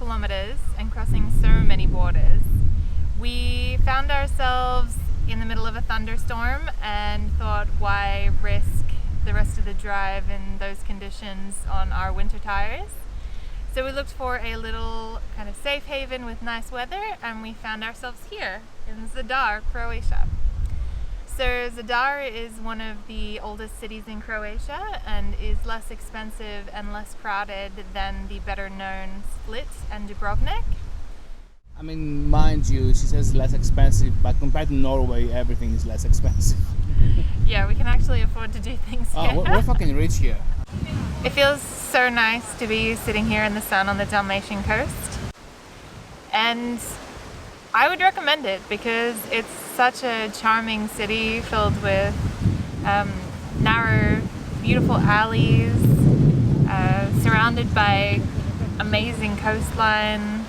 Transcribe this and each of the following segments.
kilometers and crossing so many borders, we found ourselves in the middle of a thunderstorm and thought, why risk the rest of the drive in those conditions on our winter tires? So we looked for a little kind of safe haven with nice weather, and we found ourselves here in Zadar, Croatia. So Zadar is one of the oldest cities in Croatia and is less expensive and less crowded than the better known Split and Dubrovnik. I mean, mind you, she says less expensive, but compared to Norway, everything is less expensive. Yeah, we can actually afford to do things here. Oh, we're fucking rich here. It feels so nice to be sitting here in the sun on the Dalmatian coast. And I would recommend it because it's such a charming city filled with narrow, beautiful alleys, surrounded by amazing coastline,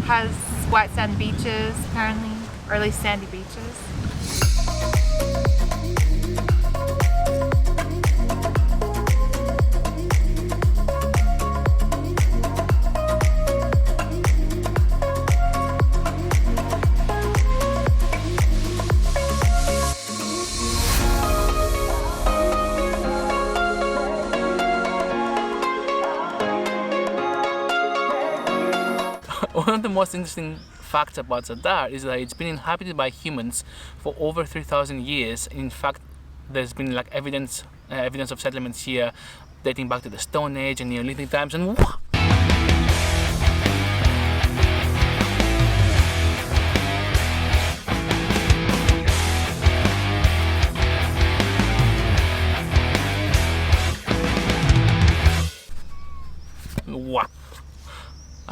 has white sand beaches apparently, or at least sandy beaches. One of the most interesting facts about Zadar is that it's been inhabited by humans for over 3,000 years. In fact, there's been like evidence of settlements here dating back to the Stone Age and Neolithic times, and wow.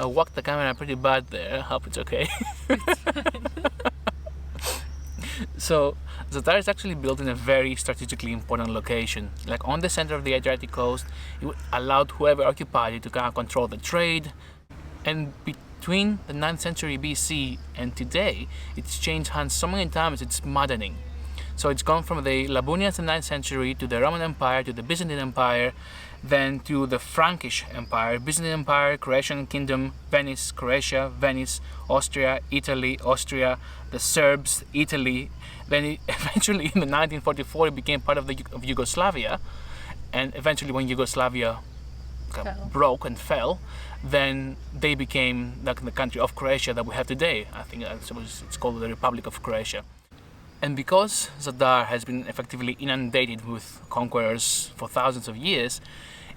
I whacked the camera pretty bad there. I hope it's okay. So Zadar is actually built in a very strategically important location. Like on the center of the Adriatic coast, it allowed whoever occupied it to kind of control the trade. And between the 9th century BC and today, it's changed hands so many times it's maddening. So it's gone from the Labunians in the 9th century to the Roman Empire to the Byzantine Empire, then to the Frankish Empire, Byzantine Empire, Croatian Kingdom, Venice, Croatia, Venice, Austria, Italy, Austria, the Serbs, Italy. Then eventually in the 1944 it became part of Yugoslavia, and eventually when Yugoslavia broke and fell, then they became the country of Croatia that we have today. I think it's called the Republic of Croatia. And because Zadar has been effectively inundated with conquerors for thousands of years,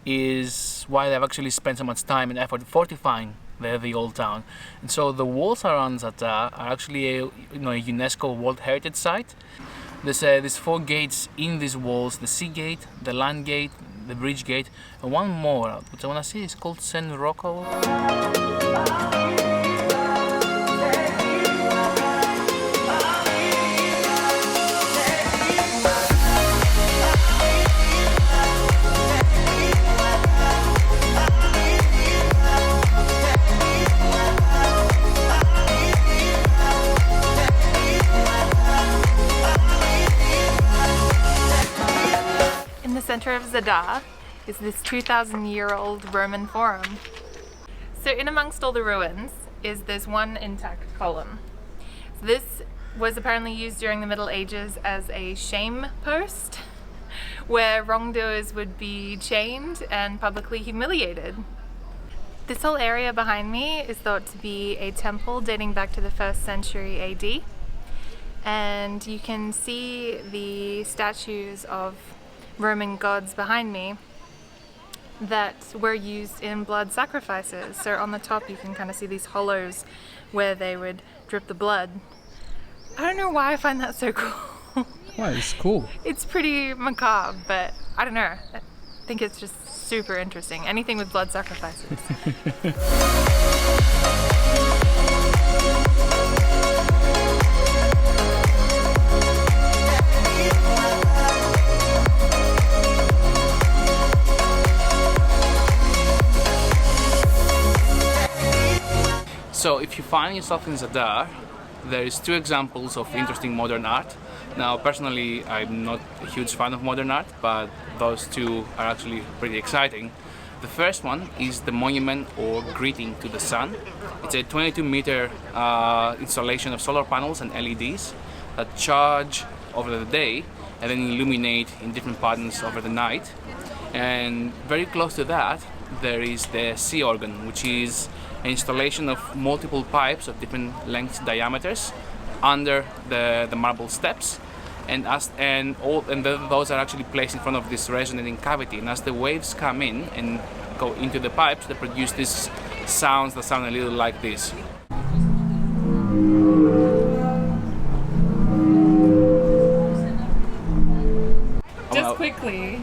is why they've actually spent so much time and effort fortifying the old town. And so the walls around Zadar are actually a UNESCO World Heritage Site. There's 4 gates in these walls: the sea gate, the land gate, the bridge gate, and one more, which I want to see is called San Rocco. Center of Zadar is this 2,000-year-old Roman forum. So in amongst all the ruins is this one intact column. So this was apparently used during the Middle Ages as a shame post, where wrongdoers would be chained and publicly humiliated. This whole area behind me is thought to be a temple dating back to the 1st century AD, and you can see the statues of Roman gods behind me that were used in blood sacrifices. So on the top you can kind of see these hollows where they would drip the blood. I don't know why I find that so cool. Why? It's cool. It's pretty macabre, but I don't know. I think it's just super interesting. Anything with blood sacrifices. So if you find yourself in Zadar, there is 2 examples of interesting modern art. Now personally I'm not a huge fan of modern art, but those 2 are actually pretty exciting. The first one is the monument or greeting to the sun. It's a 22-meter installation of solar panels and LEDs that charge over the day and then illuminate in different patterns over the night. And very close to that, there is the sea organ, which is an installation of multiple pipes of different lengths, diameters, under the marble steps. And those are actually placed in front of this resonating cavity. And as the waves come in and go into the pipes, they produce these sounds that sound a little like this. Just quickly,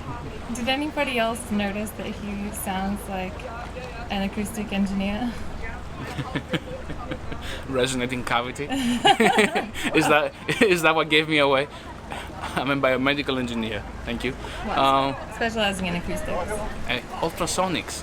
did anybody else notice that he sounds like an acoustic engineer? Resonating cavity. Is that what gave me away? I'm a biomedical engineer. Thank you. Well, specializing in acoustics. Ultrasonics.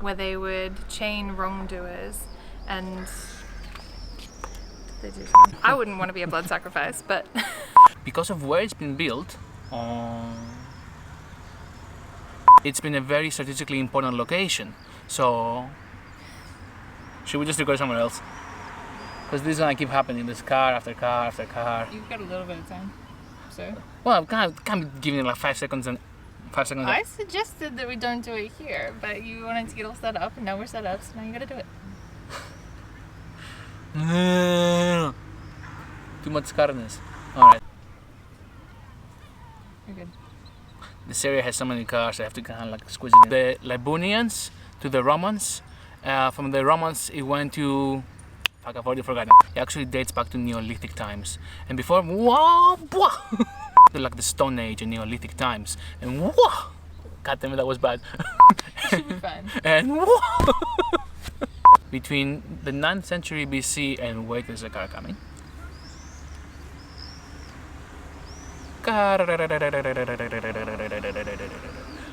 Where they would chain wrongdoers and they do something. I wouldn't want to be a blood sacrifice, but Because of where it's been built, it's been a very strategically important location. So, should we just go somewhere else? Because this is gonna keep happening. There's car after car after car. you've got a little bit of time. So Well, can't be giving it like 5 seconds and 5 seconds. I suggested that we don't do it here, but you wanted to get all set up, and now we're set up, so now you gotta do it. Too much carness. Alright. You're good. This area has so many cars, I have to kind of like squeeze it in. The Libunians to the Romans. From the Romans, it went to... Fuck, I've already forgotten. It actually dates back to Neolithic times. And before... like the Stone Age and Neolithic times. And God damn it, that was bad. Should be fine. And between the 9th century BC and wait, there's a car coming.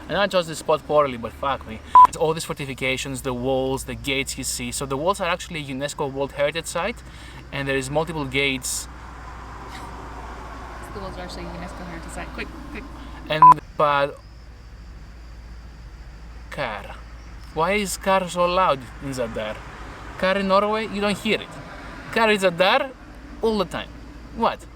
And I chose this spot poorly, but fuck me. It's all these fortifications, the walls, the gates you see. So the walls are actually a UNESCO World Heritage Site, and there is multiple gates. The walls are actually UNESCO Heritage Site. Quick. But car. Why is car so loud in Zadar? Car in Norway, you don't hear it. Car in Zadar, all the time. What?